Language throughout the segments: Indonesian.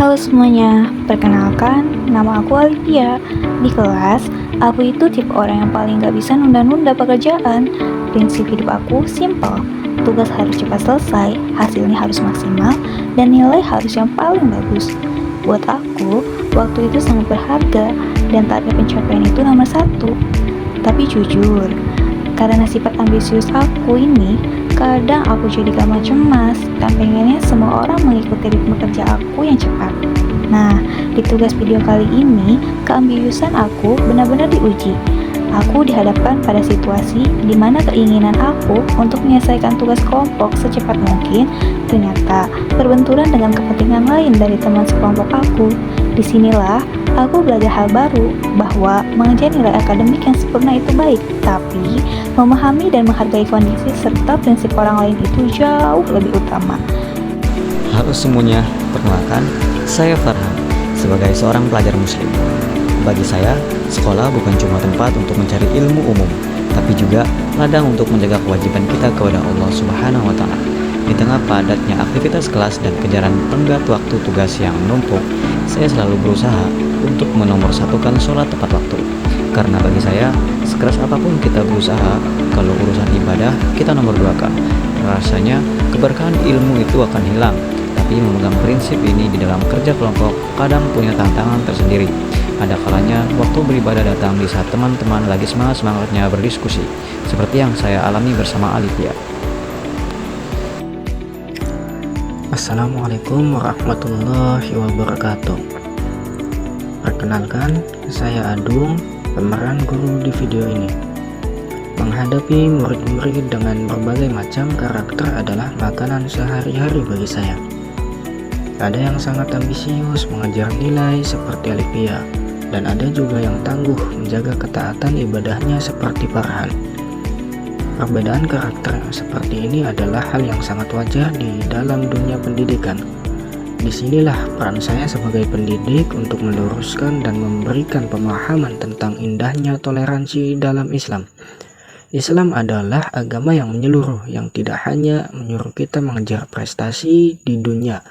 Halo semuanya, perkenalkan, nama aku Alivia. Di kelas, aku itu tipe orang yang paling gak bisa nunda-nunda pekerjaan. Prinsip hidup aku simple, tugas harus cepat selesai, hasilnya harus maksimal, dan nilai harus yang paling bagus. Buat aku, waktu itu sangat berharga, dan target pencapaian itu nomor satu. Tapi jujur, karena sifat ambisius aku ini, kadang aku jadi gampang cemas dan pengennya semua orang mengikuti ritme kerja aku yang cepat. Nah, di tugas video kali ini, keambisiusan aku benar-benar diuji. Aku dihadapkan pada situasi di mana keinginan aku untuk menyelesaikan tugas kelompok secepat mungkin ternyata berbenturan dengan kepentingan lain dari teman sekelompok aku. Disinilah aku belajar hal baru, bahwa mengejar nilai akademik yang sempurna itu baik, tapi memahami dan menghargai kondisi serta prinsip orang lain itu jauh lebih utama. Halo semuanya, perkenalkan, saya Farhan, sebagai seorang pelajar muslim. Bagi saya, sekolah bukan cuma tempat untuk mencari ilmu umum, tapi juga ladang untuk menjaga kewajiban kita kepada Allah Subhanahu wa Ta'ala. Di tengah padatnya aktivitas kelas dan kejaran tenggat waktu tugas yang menumpuk, saya selalu berusaha untuk menomorsatukan sholat tepat waktu. Karena bagi saya, sekeras apapun kita berusaha, kalau urusan ibadah kita nomor duakan. Rasanya keberkahan ilmu itu akan hilang. Tapi memegang prinsip ini di dalam kerja kelompok kadang punya tantangan tersendiri. Ada kalanya waktu beribadah datang di saat teman-teman lagi semangat-semangatnya berdiskusi, seperti yang saya alami bersama Alivia. Assalamualaikum warahmatullahi wabarakatuh. Perkenalkan, saya Adung, pemeran guru di video ini. Menghadapi murid-murid dengan berbagai macam karakter adalah makanan sehari-hari bagi saya. Ada yang sangat ambisius mengejar nilai seperti Alivia, dan ada juga yang tangguh menjaga ketaatan ibadahnya seperti Farhan. Perbedaan karakter seperti ini adalah hal yang sangat wajar di dalam dunia pendidikan. Disinilah peran saya sebagai pendidik untuk meluruskan dan memberikan pemahaman tentang indahnya toleransi dalam Islam. Islam adalah agama yang menyeluruh, yang tidak hanya menyuruh kita mengejar prestasi di dunia,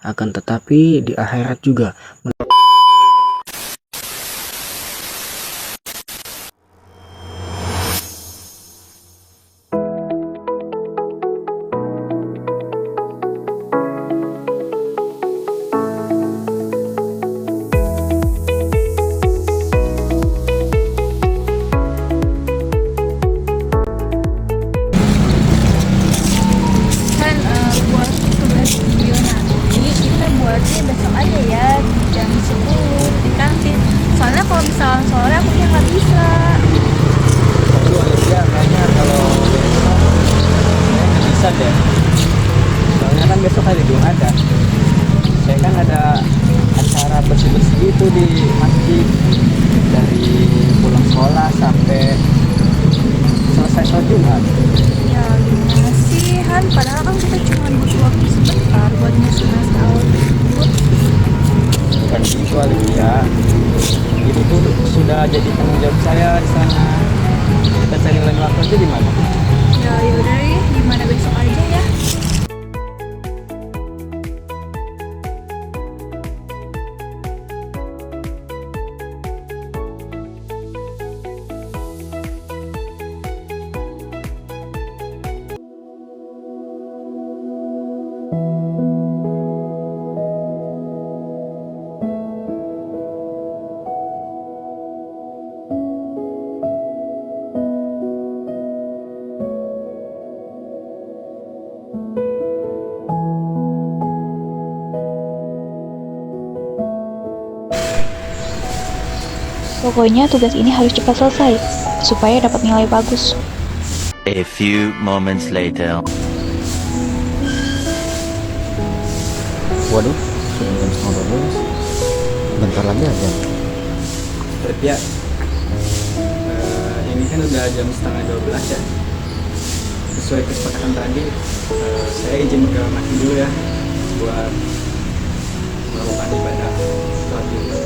akan tetapi di akhirat juga. Buat tugas video nanti kita buatnya besok aja ya, jam 10 di kantin. Soalnya kalau misalnya sore aku nggak bisa. Aduh Alivia, kayaknya kalau bisa deh. Soalnya kan besok hari Jumat ya. Saya kan ada acara bersih-bersih itu di masjid, dari pulang sekolah sampai selesai sholat Jumat. Ya gimana sih Han, padahal kan kita cuma butuh waktu sebentar buat nyusun naskah. Bukan gitu Alivia, itu tuh sudah jadi tanggung jawab saya di sana. Kita cari lain waktu aja di mana? Ya yaudah ya, gimana besok aja ya. Pokoknya tugas ini harus cepat selesai, supaya dapat nilai bagus. A few moments later. Waduh, sudah jam 11. Bentar lagi aja. Alivia, ini kan udah jam setengah 12 ya. Sesuai kesepakatan tadi, saya izin ke masjid dulu ya buat melakukan ibadah sholat Jumat.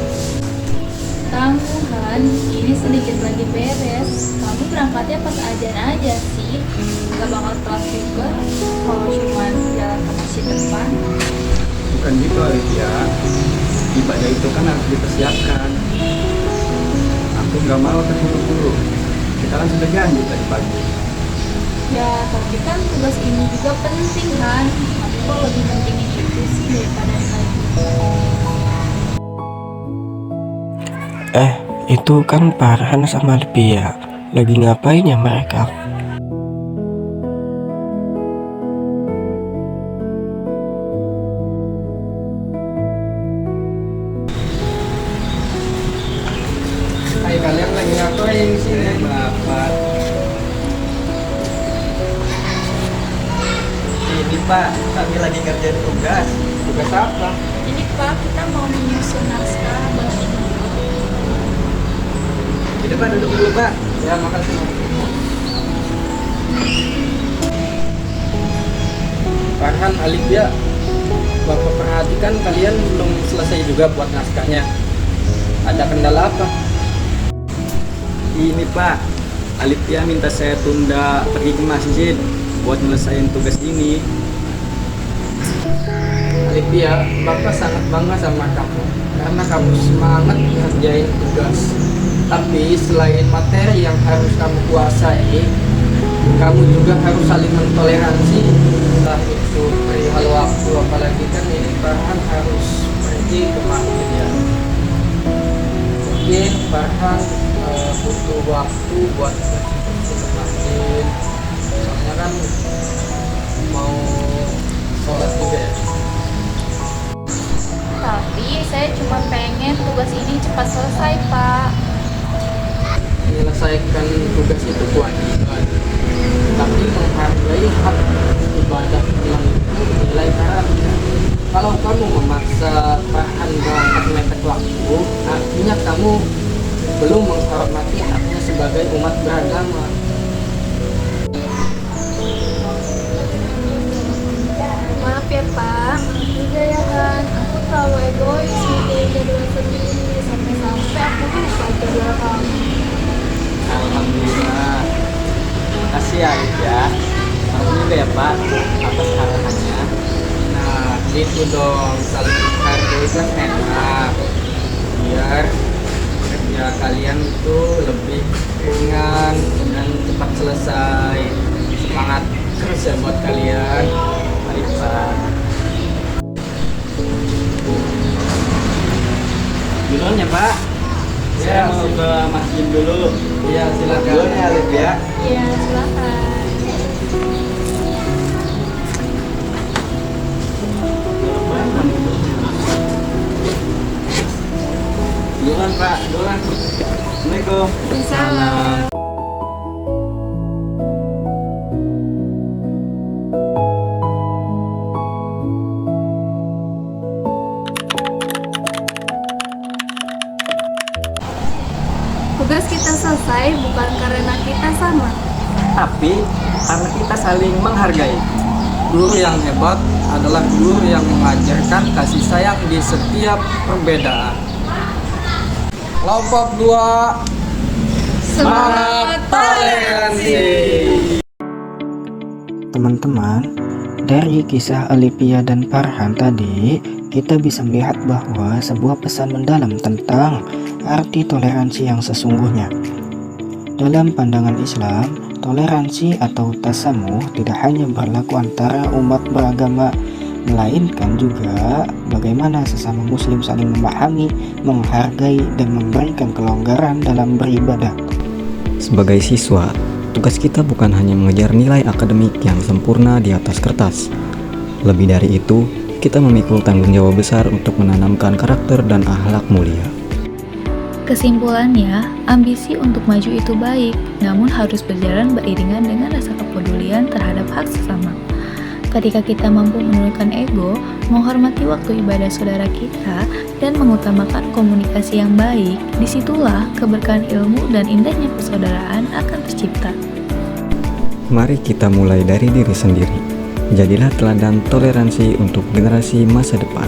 Kamu Han, ini sedikit lagi beres. Kamu berangkatnya pas azan aja sih. Gak bakal telat juga kalau cuma jalan ke masjid depan. bukan gitu Alivia. Ibadah itu kan harus dipersiapkan. Aku nggak mau terburu-buru. Kita kan sudah janji tadi pagi. Ya, tapi kan tugas ini juga penting kan. Tapi kok lebih pentingin itu sih daripada yang lain. Itu kan Farhan sama Alipia. Lagi ngapain ya mereka? Hai, kalian lagi ngapain di sini? Bapak. Ini Pak, kami lagi kerjain tugas. Tugas apa? Ini Pak, kita mau menyusun naskah buat ini. Jadi Pak duduk dulu Pak. Ya makasih. Farhan, Alivia, Bapak perhatikan kalian belum selesai juga buat naskahnya. Ada kendala apa? Ini Pak, Alivia minta saya tunda pergi ke masjid buat nyelesain tugas ini. Alivia, Bapak sangat bangga sama kamu karena kamu semangat ngerjain tugas. Tapi selain materi yang harus kamu kuasai, kamu juga harus saling mentoleransi. Entah itu perihal waktu, apalagi kan ini Farhan harus pergi ke masjid ya. Mungkin Farhan butuh waktu buat bersih-bersih ke masjid. Soalnya kan mau sholat juga ya. Tapi saya cuma pengen tugas ini cepat selesai, Pak. Menyelesaikan tugas itu kewajiban, tapi menghargai hak ibadah yang itu nilai karakter. Kalau kamu memaksa Farhan berangkat mepet waktu, artinya kamu belum menghormati haknya sebagai umat beragama. Maaf ya, Pak. Juga ya kan, aku terlalu egois mikirin jadwal sendiri. Sampai-sampai aku lupa jadwal kamu. Alhamdulillah. Makasih ya Alivia. Kamu juga ya Pak atas arahannya. Nah, gitu dong, saling menghargai kan enak. Biar kerja kalian itu lebih ringan dan cepat selesai. Semangat kerja buat kalian. Mari Pak. Duluan ya Pak. Saya mau ke masjid dulu. Iya, silakan. Duluan ya Alivia. Iya, silakan. Duluan Pak, duluan. Assalamualaikum. Salam. Tugas kita selesai bukan karena kita sama. Tapi karena kita saling menghargai. Guru yang hebat adalah guru yang mengajarkan kasih sayang di setiap perbedaan. Kelompok 2, semangat toleransi. Teman-teman, dari kisah Alipia dan Farhan tadi, kita bisa melihat bahwa sebuah pesan mendalam tentang arti toleransi yang sesungguhnya. Dalam pandangan Islam, toleransi atau tasamuh tidak hanya berlaku antara umat beragama, melainkan juga bagaimana sesama muslim saling memahami, menghargai, dan memberikan kelonggaran dalam beribadah. Sebagai siswa, tugas kita bukan hanya mengejar nilai akademik yang sempurna di atas kertas. Lebih dari itu, kita memikul tanggung jawab besar untuk menanamkan karakter dan akhlak mulia. Kesimpulannya, ambisi untuk maju itu baik, namun harus berjalan beriringan dengan rasa kepedulian terhadap hak sesama. Ketika kita mampu menurunkan ego, menghormati waktu ibadah saudara kita, dan mengutamakan komunikasi yang baik, disitulah keberkahan ilmu dan indahnya persaudaraan akan tercipta. Mari kita mulai dari diri sendiri. Jadilah teladan toleransi untuk generasi masa depan.